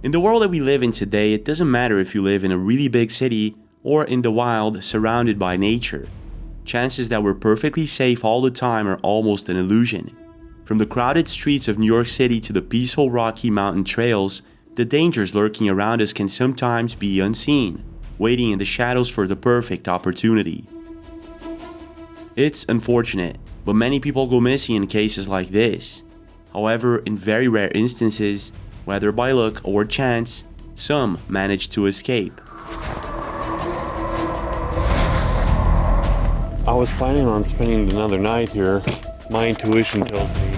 In the world that we live in today, it doesn't matter if you live in a really big city or in the wild surrounded by nature. Chances that we're perfectly safe all the time are almost an illusion. From the crowded streets of New York City to the peaceful Rocky Mountain trails, the dangers lurking around us can sometimes be unseen, waiting in the shadows for the perfect opportunity. It's unfortunate, but many people go missing in cases like this. However, in very rare instances, whether by luck or chance, some manage to escape. I was planning on spending another night here. My intuition tells me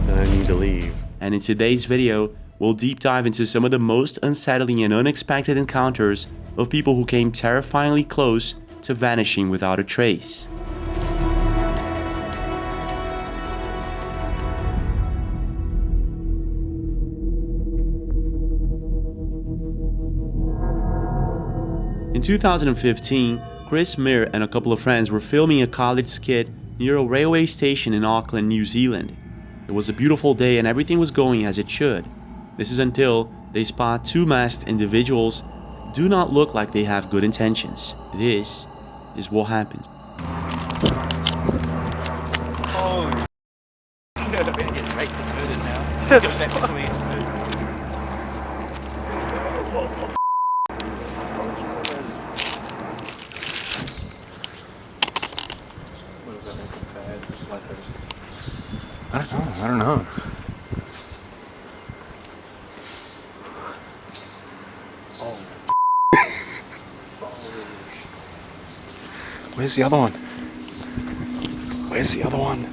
that I need to leave. And in today's video, we'll deep dive into some of the most unsettling and unexpected encounters of people who came terrifyingly close to vanishing without a trace. In 2015, Chris Meir and a couple of friends were filming a college skit near a railway station in Auckland, New Zealand. It was a beautiful day and everything was going as it should. This is until they spot two masked individuals that do not look like they have good intentions. This is what happens. Oh, no, the man gets right to food now. That's back to me. I don't know. Oh. Where's the other one? Where's the other one?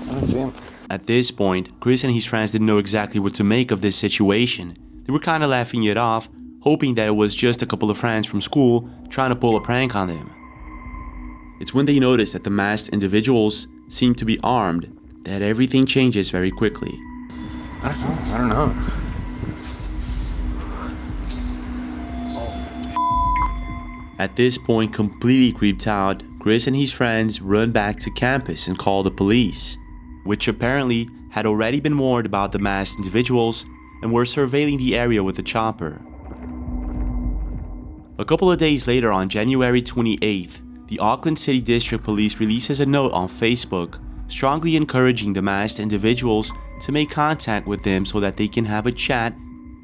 I don't see him. At this point, Chris and his friends didn't know exactly what to make of this situation. They were kinda laughing it off, hoping that it was just a couple of friends from school trying to pull a prank on them. It's when they notice that the masked individuals seem to be armed that everything changes very quickly. I don't know. At this point, completely creeped out, Chris and his friends run back to campus and call the police, which apparently had already been warned about the masked individuals and were surveilling the area with a chopper. A couple of days later, on January 28th, the Auckland City District Police releases a note on Facebook strongly encouraging the masked individuals to make contact with them so that they can have a chat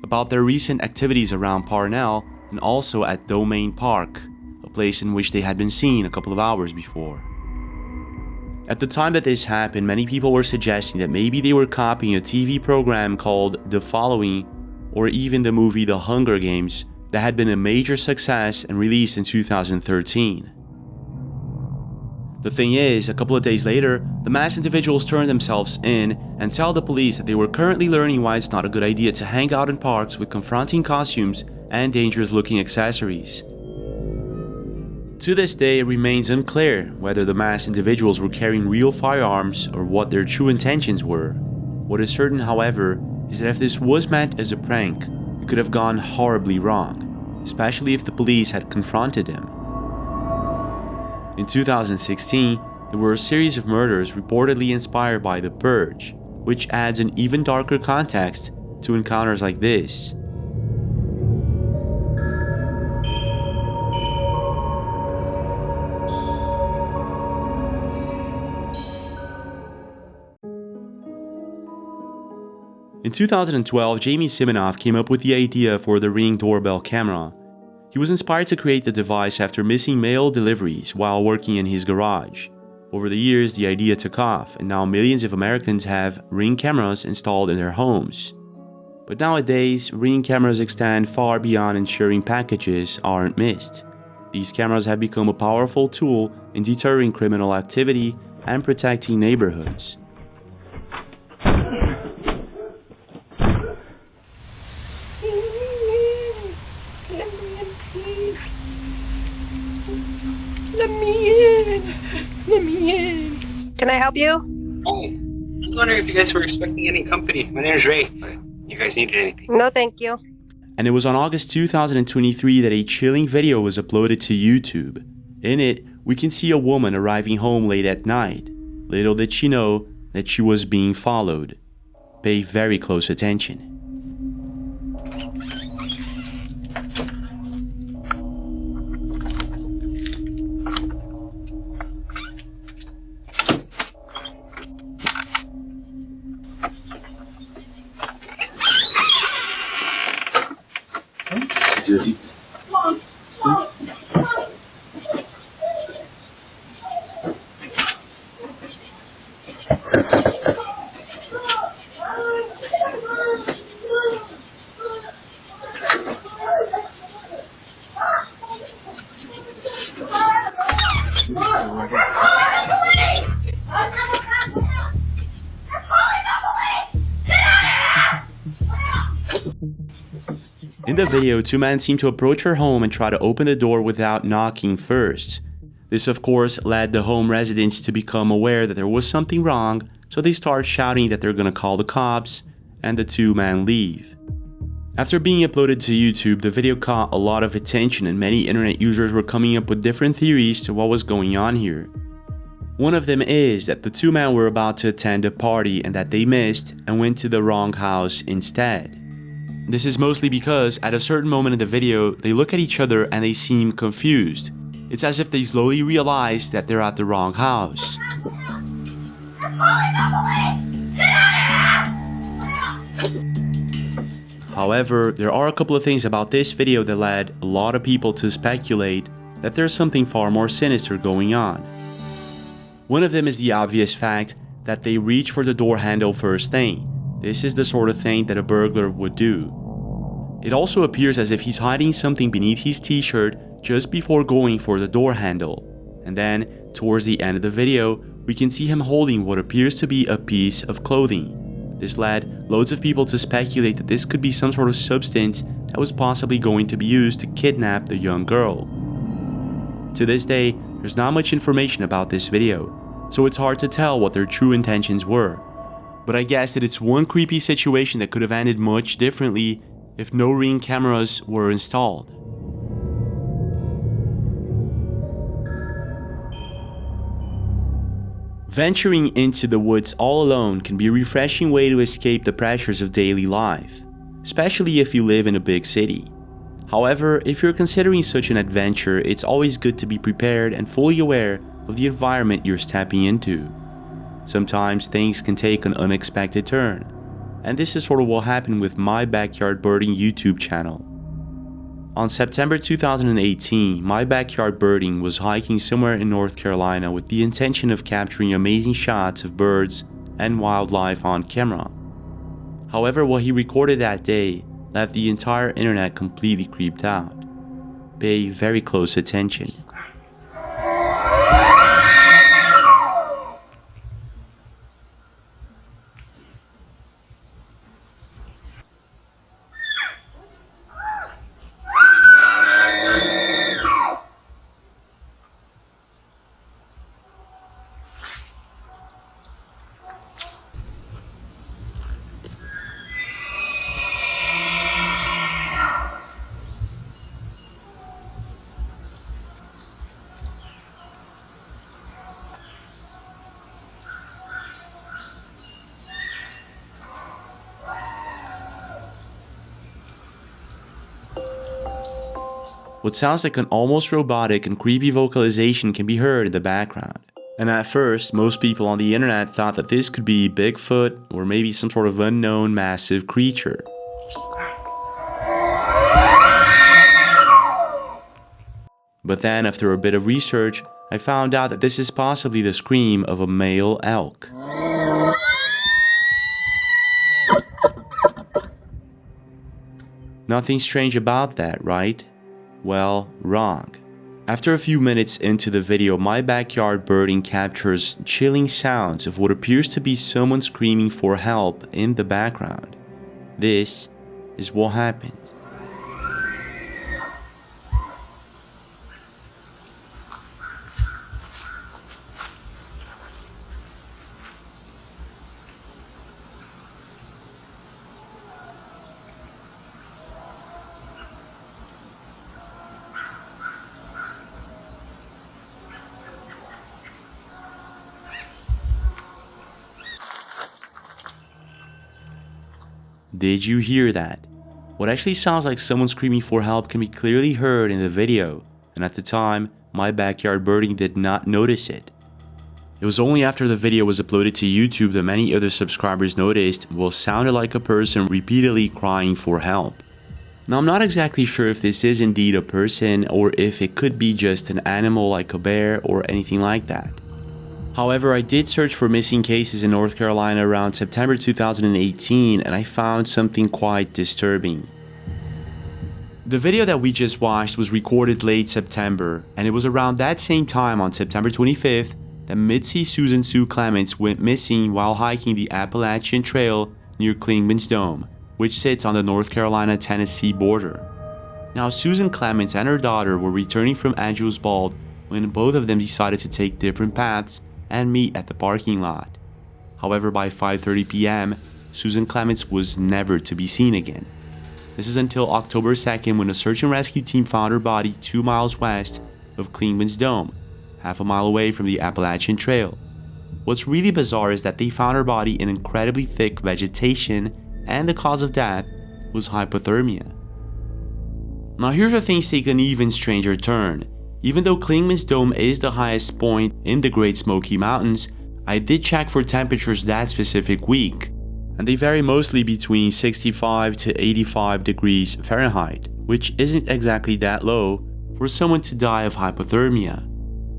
about their recent activities around Parnell and also at Domain Park, a place in which they had been seen a couple of hours before. At the time that this happened, many people were suggesting that maybe they were copying a TV program called The Following or even the movie The Hunger Games that had been a major success and released in 2013. The thing is, a couple of days later, the masked individuals turn themselves in and tell the police that they were currently learning why it's not a good idea to hang out in parks with confronting costumes and dangerous-looking accessories. To this day, it remains unclear whether the masked individuals were carrying real firearms or what their true intentions were. What is certain, however, is that if this was meant as a prank, it could have gone horribly wrong, especially if the police had confronted them. In 2016, there were a series of murders reportedly inspired by The Purge, which adds an even darker context to encounters like this. In 2012, Jamie Siminoff came up with the idea for the Ring doorbell camera. He was inspired to create the device after missing mail deliveries while working in his garage. Over the years, the idea took off, and now millions of Americans have Ring cameras installed in their homes. But nowadays, Ring cameras extend far beyond ensuring packages aren't missed. These cameras have become a powerful tool in deterring criminal activity and protecting neighborhoods. Let me in. Can I help you? Hi. I was wondering if you guys were expecting any company. My name is Ray. You guys needed anything? No, thank you. And it was on August 2023 that a chilling video was uploaded to YouTube. In it, we can see a woman arriving home late at night. Little did she know that she was being followed. Pay very close attention. Jesse. In the video, two men seem to approach her home and try to open the door without knocking first. This of course led the home residents to become aware that there was something wrong, so they start shouting that they're gonna call the cops, and the two men leave. After being uploaded to YouTube, the video caught a lot of attention and many internet users were coming up with different theories to what was going on here. One of them is that the two men were about to attend a party and that they missed and went to the wrong house instead. This is mostly because at a certain moment in the video, they look at each other and they seem confused. It's as if they slowly realize that they're at the wrong house. However, there are a couple of things about this video that led a lot of people to speculate that there's something far more sinister going on. One of them is the obvious fact that they reach for the door handle first thing. This is the sort of thing that a burglar would do. It also appears as if he's hiding something beneath his t-shirt just before going for the door handle. And then, towards the end of the video, we can see him holding what appears to be a piece of clothing. This led loads of people to speculate that this could be some sort of substance that was possibly going to be used to kidnap the young girl. To this day, there's not much information about this video, so it's hard to tell what their true intentions were. But I guess that it's one creepy situation that could have ended much differently if no Ring cameras were installed. Venturing into the woods all alone can be a refreshing way to escape the pressures of daily life, especially if you live in a big city. However, if you're considering such an adventure, it's always good to be prepared and fully aware of the environment you're stepping into. Sometimes things can take an unexpected turn, and this is sort of what happened with my Backyard Birding YouTube channel. On September 2018, My Backyard Birding was hiking somewhere in North Carolina with the intention of capturing amazing shots of birds and wildlife on camera. However, what he recorded that day left the entire internet completely creeped out. Pay very close attention. What sounds like an almost robotic and creepy vocalization can be heard in the background. And at first, most people on the internet thought that this could be Bigfoot or maybe some sort of unknown massive creature. But then, after a bit of research, I found out that this is possibly the scream of a male elk. Nothing strange about that, right? Well, wrong. After a few minutes into the video, My Backyard Birding captures chilling sounds of what appears to be someone screaming for help in the background. This is what happened. Did you hear that? What actually sounds like someone screaming for help can be clearly heard in the video, and at the time, my backyard birding did not notice it. It was only after the video was uploaded to YouTube that many other subscribers noticed what sounded like a person repeatedly crying for help. Now, I'm not exactly sure if this is indeed a person or if it could be just an animal like a bear or anything like that. However, I did search for missing cases in North Carolina around September 2018 and I found something quite disturbing. The video that we just watched was recorded late September, and it was around that same time on September 25th that Mitzi Susan Sue Clements went missing while hiking the Appalachian Trail near Clingman's Dome, which sits on the North Carolina-Tennessee border. Now, Susan Clements and her daughter were returning from Angel's Bald when both of them decided to take different paths and meet at the parking lot. However, by 5:30 p.m., Susan Clements was never to be seen again. This is until October 2nd when a search and rescue team found her body 2 miles west of Clingman's Dome, half a mile away from the Appalachian Trail. What's really bizarre is that they found her body in incredibly thick vegetation and the cause of death was hypothermia. Now here's where things take an even stranger turn. Even though Clingman's Dome is the highest point in the Great Smoky Mountains, I did check for temperatures that specific week, and they vary mostly between 65 to 85 degrees Fahrenheit, which isn't exactly that low for someone to die of hypothermia.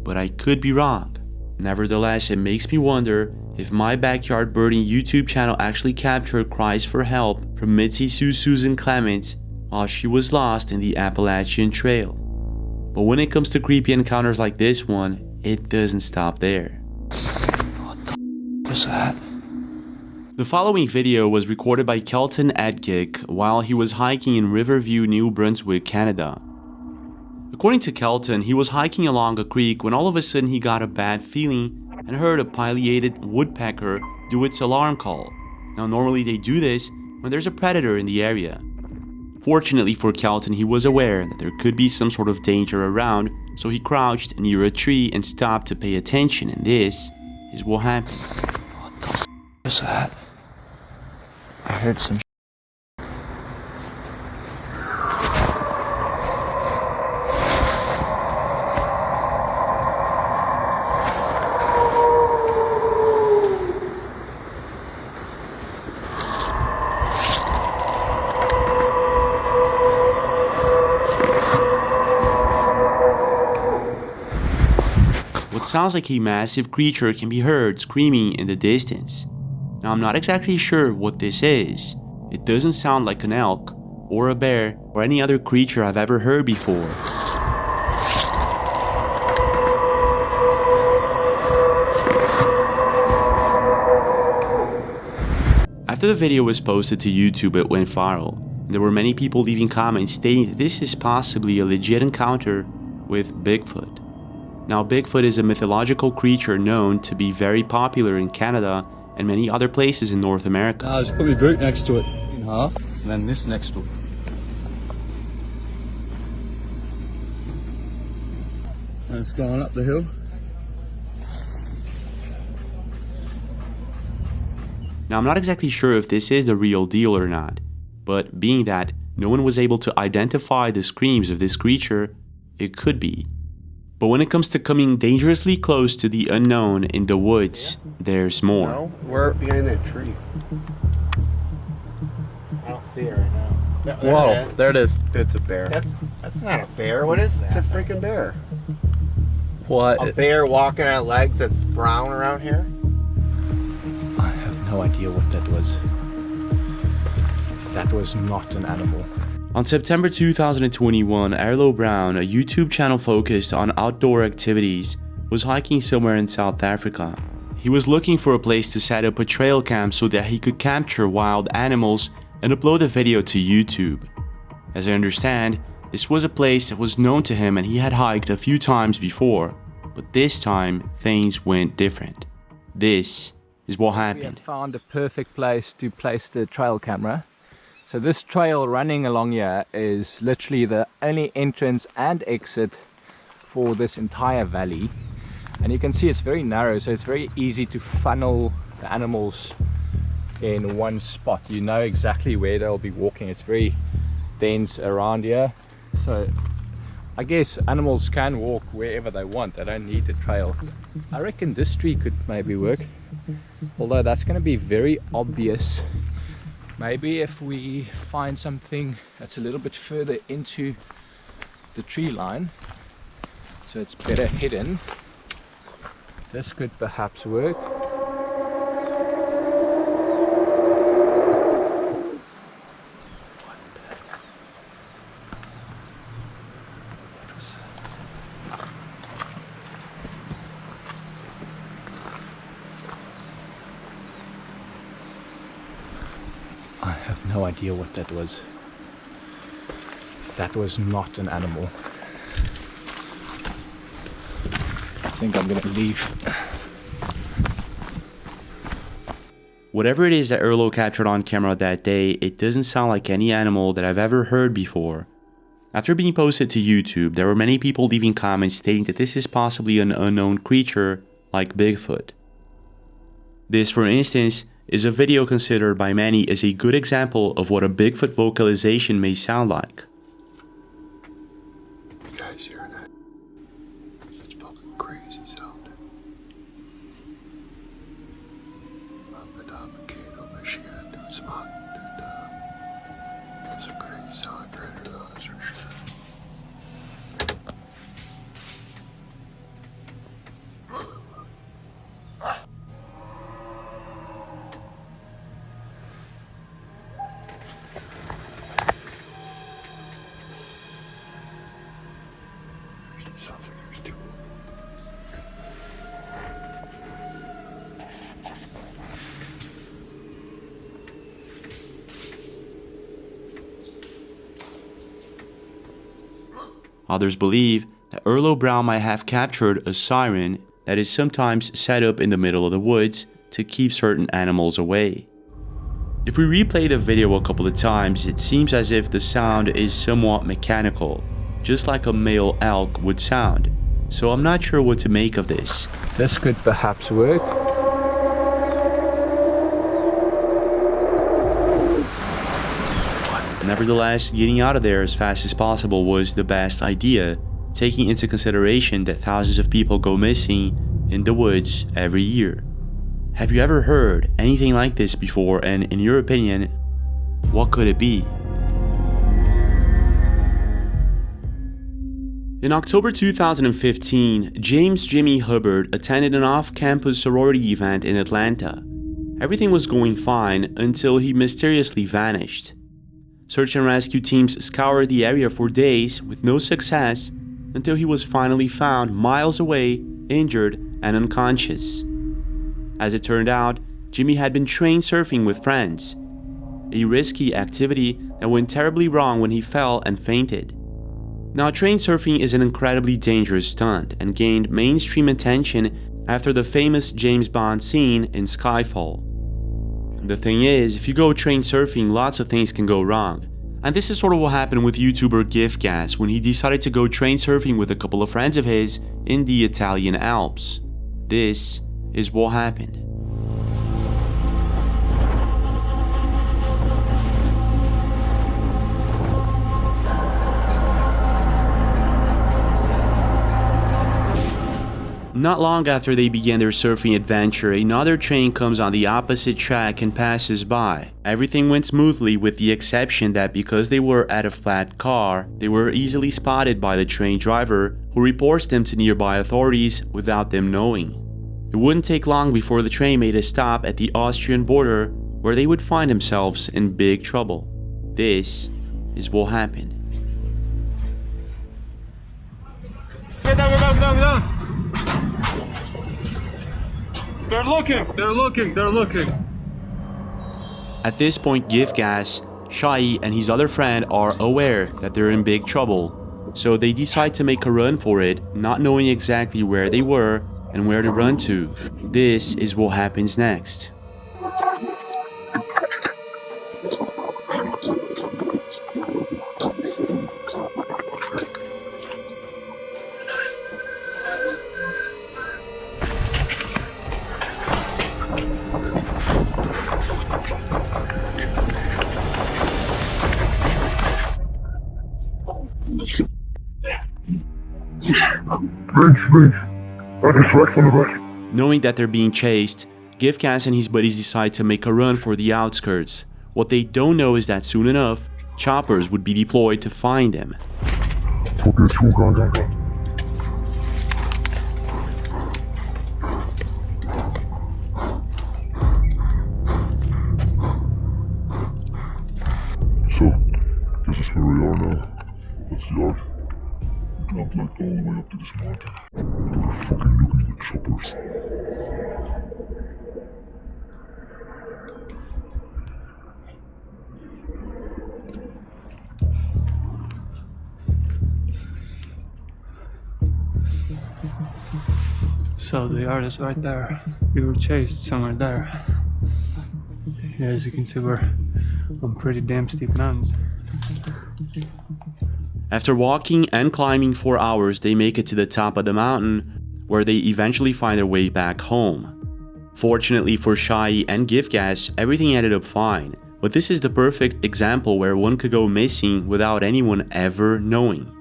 But I could be wrong. Nevertheless, it makes me wonder if my backyard birding YouTube channel actually captured cries for help from Mitzi Sue Susan Clements while she was lost in the Appalachian Trail. But when it comes to creepy encounters like this one, it doesn't stop there. What the was that? The following video was recorded by Kelton Edgick while he was hiking in Riverview, New Brunswick, Canada. According to Kelton, he was hiking along a creek when all of a sudden he got a bad feeling and heard a pileated woodpecker do its alarm call. Now normally they do this when there's a predator in the area. Fortunately for Kelton, he was aware that there could be some sort of danger around, so he crouched near a tree and stopped to pay attention, and this is what happened. What the was that? I heard some. What sounds like a massive creature can be heard screaming in the distance. Now I'm not exactly sure what this is. It doesn't sound like an elk, or a bear, or any other creature I've ever heard before. After the video was posted to YouTube, it went viral, and there were many people leaving comments stating that this is possibly a legit encounter with Bigfoot. Now, Bigfoot is a mythological creature known to be very popular in Canada and many other places in North America. Just put my boot next to it in half, and then this next to it. And it's going up the hill. Now, I'm not exactly sure if this is the real deal or not, but being that no one was able to identify the screams of this creature, it could be. But when it comes to coming dangerously close to the unknown in the woods, there's more. No, we're behind that tree. I don't see it right now. Whoa, there it is. It's a bear. That's not a bear. What is that? It's a freaking bear. What? A bear walking on legs that's brown around here? I have no idea what that was. That was not an animal. On September 2021, Arlo Brown, a YouTube channel focused on outdoor activities, was hiking somewhere in South Africa. He was looking for a place to set up a trail cam so that he could capture wild animals and upload a video to YouTube. As I understand, this was a place that was known to him and he had hiked a few times before, but this time things went different. This is what We happened. had found a perfect place to place the trail camera. So this trail running along here is literally the only entrance and exit for this entire valley. And you can see it's very narrow, so it's very easy to funnel the animals in one spot. You know exactly where they'll be walking. It's very dense around here, so I guess animals can walk wherever they want. They don't need the trail. I reckon this tree could maybe work, although that's going to be very obvious. Maybe if we find something that's a little bit further into the tree line, so it's better hidden, this could perhaps work. I have no idea what that was. That was not an animal. I think I'm gonna leave. Whatever it is that Erlo captured on camera that day, it doesn't sound like any animal that I've ever heard before. After being posted to YouTube, there were many people leaving comments stating that this is possibly an unknown creature like Bigfoot. This, for instance, is a video considered by many as a good example of what a Bigfoot vocalization may sound like. You guys hearing that? It's fucking crazy sounding. Up in Mankato, Michigan, doing some hunting, and there's a crazy sound greater than us for sure. Sounds like there's two of them. Others believe that Erlo Brown might have captured a siren that is sometimes set up in the middle of the woods to keep certain animals away. If we replay the video a couple of times, it seems as if the sound is somewhat mechanical, just like a male elk would sound. So I'm not sure what to make of this. This could perhaps work. Nevertheless, getting out of there as fast as possible was the best idea, taking into consideration that thousands of people go missing in the woods every year. Have you ever heard anything like this before, and in your opinion, what could it be? In October 2015, James Jimmy Hubbard attended an off-campus sorority event in Atlanta. Everything was going fine until he mysteriously vanished. Search and rescue teams scoured the area for days with no success until he was finally found miles away, injured and unconscious. As it turned out, Jimmy had been train surfing with friends, a risky activity that went terribly wrong when he fell and fainted. Now, train surfing is an incredibly dangerous stunt and gained mainstream attention after the famous James Bond scene in Skyfall. The thing is, if you go train surfing, lots of things can go wrong. And this is sort of what happened with YouTuber Gifgas when he decided to go train surfing with a couple of friends of his in the Italian Alps. This is what happened. Not long after they began their surfing adventure, another train comes on the opposite track and passes by. Everything went smoothly with the exception that because they were at a flat car, they were easily spotted by the train driver, who reports them to nearby authorities without them knowing. It wouldn't take long before the train made a stop at the Austrian border, where they would find themselves in big trouble. This is what happened. Get down, get down, get down, get down! They're looking. At this point, Gifgas, Shai, and his other friend are aware that they're in big trouble. So they decide to make a run for it, not knowing exactly where they were and where to run to. This is what happens next. Knowing that they're being chased, Gifgas and his buddies decide to make a run for the outskirts. What they don't know is that soon enough, choppers would be deployed to find them. So, this is where we are now. That's the arc. We dropped like all the way up to this mountain. We're fucking looking at choppers. So the yard is right there. We were chased somewhere there. Yeah, as you can see, we're on pretty damn steep mountains. After walking and climbing for hours, they make it to the top of the mountain, where they eventually find their way back home. Fortunately for Shai and Gifgas, everything ended up fine, but this is the perfect example where one could go missing without anyone ever knowing.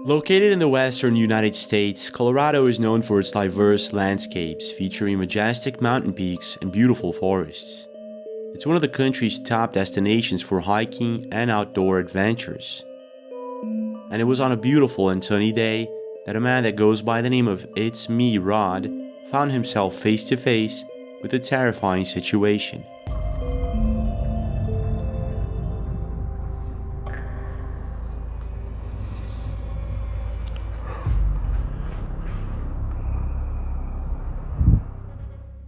Located in the western United States, Colorado is known for its diverse landscapes featuring majestic mountain peaks and beautiful forests. It's one of the country's top destinations for hiking and outdoor adventures. And it was on a beautiful and sunny day that a man that goes by the name of It's Me Rod found himself face to face with a terrifying situation.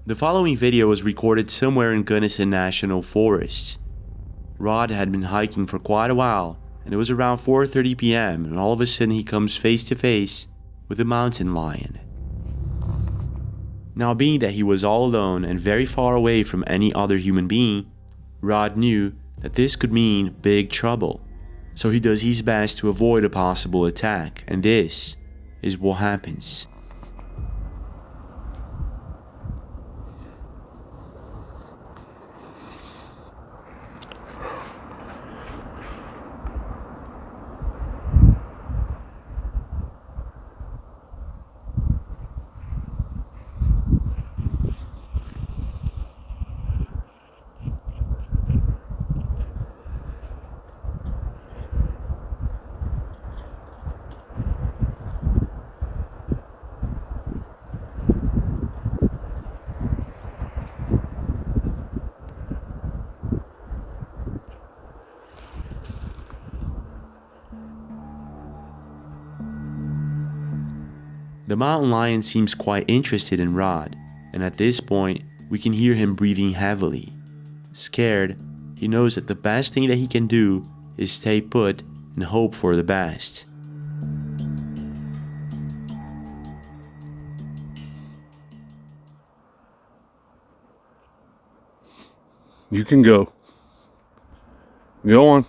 The following video was recorded somewhere in Gunnison National Forest. Rod had been hiking for quite a while, and it was around 4:30 p.m. and all of a sudden he comes face to face with a mountain lion. Now, being that he was all alone and very far away from any other human being, Rod knew that this could mean big trouble. So he does his best to avoid a possible attack, and this is what happens. The mountain lion seems quite interested in Rod, and at this point, we can hear him breathing heavily. Scared, he knows that the best thing that he can do is stay put and hope for the best. You can go. Go on.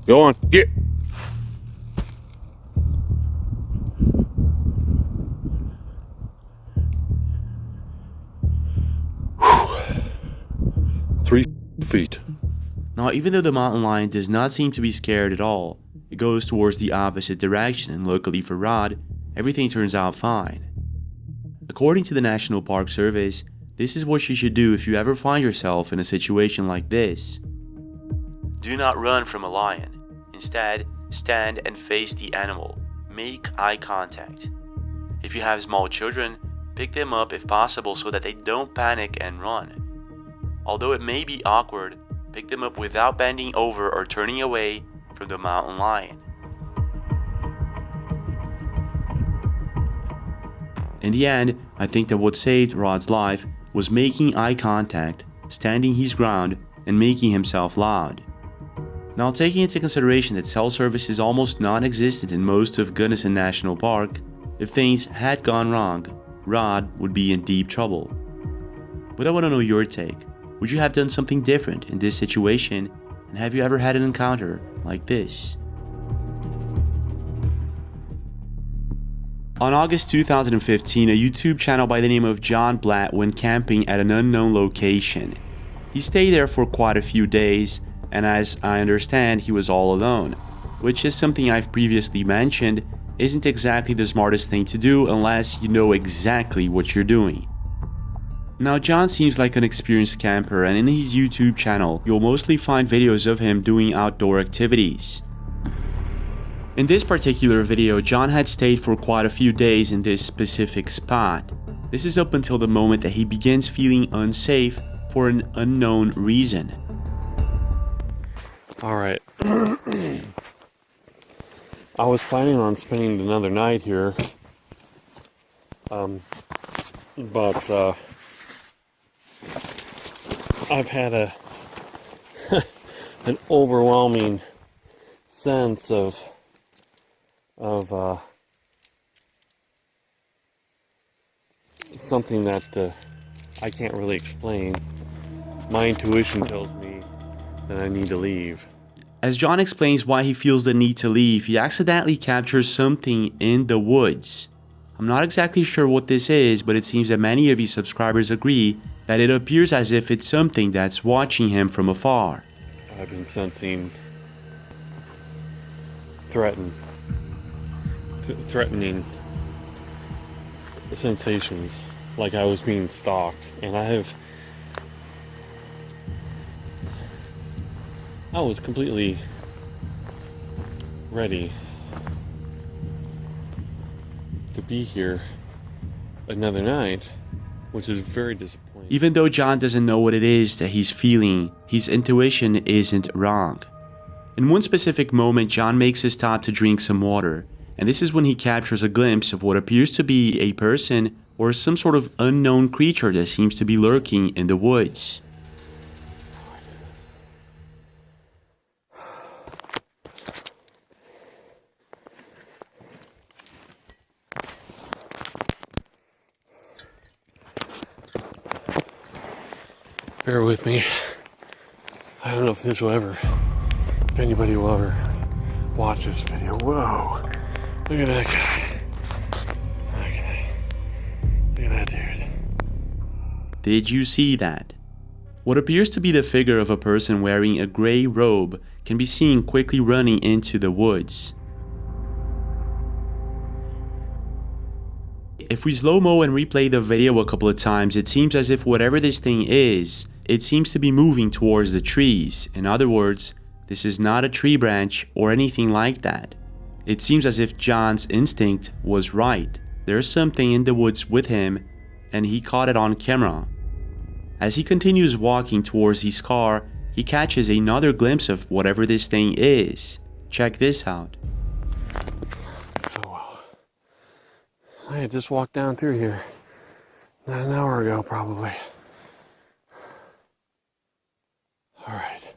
Go on, get. Whew. 3 feet. Now, even though the mountain lion does not seem to be scared at all, it goes towards the opposite direction, and luckily for Rod, everything turns out fine. According to the National Park Service, this is what you should do if you ever find yourself in a situation like this. Do not run from a lion. Instead, stand and face the animal. Make eye contact. If you have small children, pick them up if possible so that they don't panic and run. Although it may be awkward, pick them up without bending over or turning away from the mountain lion. In the end, I think that what saved Rod's life was making eye contact, standing his ground, and making himself loud. Now, taking into consideration that cell service is almost non-existent in most of Gunnison National Park, if things had gone wrong, Rod would be in deep trouble. But I want to know your take. Would you have done something different in this situation? And have you ever had an encounter like this? On August 2015, a YouTube channel by the name of John Blatt went camping at an unknown location. He stayed there for quite a few days, and as I understand, he was all alone, which is something I've previously mentioned isn't exactly the smartest thing to do unless you know exactly what you're doing. Now, John seems like an experienced camper, and in his YouTube channel, you'll mostly find videos of him doing outdoor activities. In this particular video, John had stayed for quite a few days in this specific spot. This is up until the moment that he begins feeling unsafe for an unknown reason. Alright. I was planning on spending another night here. But I've had an overwhelming sense of something that I can't really explain. My intuition tells me that I need to leave. As John explains why he feels the need to leave, he accidentally captures something in the woods. I'm not exactly sure what this is, but it seems that many of his subscribers agree that it appears as if it's something that's watching him from afar. I've been sensing threatening sensations, like I was being stalked, and I was completely ready to be here another night, which is very disappointing. Even though John doesn't know what it is that he's feeling, his intuition isn't wrong. In one specific moment, John makes a stop to drink some water, and this is when he captures a glimpse of what appears to be a person or some sort of unknown creature that seems to be lurking in the woods. Bear with me. I don't know if anybody will ever watch this video. Whoa. Look at that guy. Look at that dude. Did you see that? What appears to be the figure of a person wearing a gray robe can be seen quickly running into the woods. If we slow-mo and replay the video a couple of times, it seems as if whatever this thing is, it seems to be moving towards the trees. In other words, this is not a tree branch or anything like that. It seems as if John's instinct was right. There's something in the woods with him, and he caught it on camera. As he continues walking towards his car, he catches another glimpse of whatever this thing is. Check this out. Oh well. I had just walked down through here not an hour ago, probably. Alright.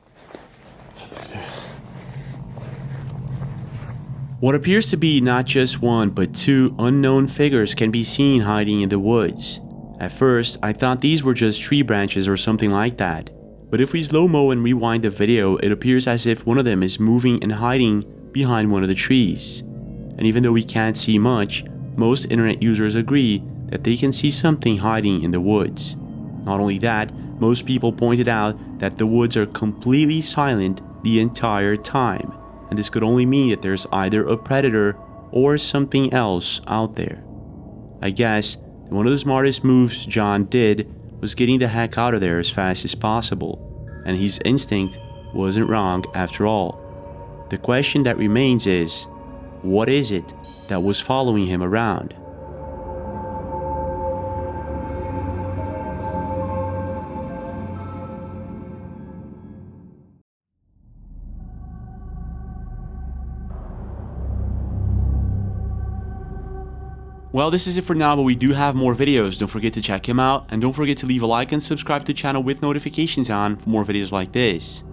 What appears to be not just one but two unknown figures can be seen hiding in the woods. At first, I thought these were just tree branches or something like that. But if we slow-mo and rewind the video, it appears as if one of them is moving and hiding behind one of the trees. And even though we can't see much, most internet users agree that they can see something hiding in the woods. Not only that, most people pointed out that the woods are completely silent the entire time, and this could only mean that there's either a predator or something else out there. I guess that one of the smartest moves John did was getting the heck out of there as fast as possible, and his instinct wasn't wrong after all. The question that remains is, what is it that was following him around? Well, this is it for now, but we do have more videos. Don't forget to check him out, and don't forget to leave a like and subscribe to the channel with notifications on for more videos like this.